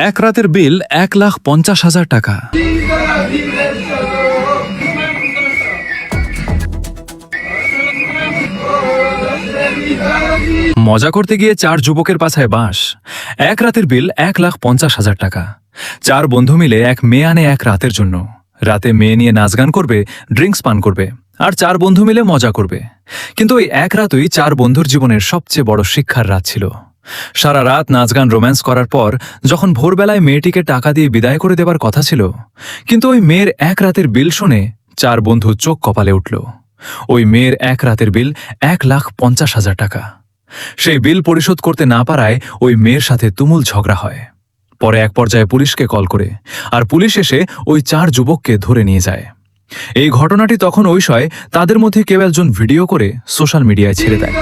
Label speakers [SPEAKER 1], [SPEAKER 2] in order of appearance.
[SPEAKER 1] এক রাতের বিল 1,50,000 টাকা। মজা করতে গিয়ে 4 যুবকের পাছায় বাঁশ। এক রাতের বিল 1,50,000 টাকা। 4 বন্ধু মিলে এক মেয়ে আনে এক রাতের জন্য। রাতে মেয়ে নিয়ে নাচ গান করবে, ড্রিঙ্কস পান করবে, আর 4 বন্ধু মিলে মজা করবে। কিন্তু ওই এক রাতই 4 বন্ধুর জীবনের সবচেয়ে বড় শিক্ষার রাত ছিল। সারা রাত নাচ গান রোম্যান্স করার পর যখন ভোরবেলায় মেয়েটিকে টাকা দিয়ে বিদায় করে দেবার কথা ছিল, কিন্তু ওই মেয়ের এক রাতের বিল শুনে 4 বন্ধু চোখ কপালে উঠল। ওই মেয়ের এক রাতের বিল 1,50,000 টাকা। সেই বিল পরিশোধ করতে না পারায় ওই মেয়ের সাথে তুমুল ঝগড়া হয়। পরে এক পর্যায়ে পুলিশকে কল করে, আর পুলিশ এসে ওই 4 যুবককে ধরে নিয়ে যায়। এই ঘটনাটি তখন ওই সময় তাদের মধ্যে কেউ একজন ভিডিও করে সোশ্যাল মিডিয়ায় ছেড়ে দেয়।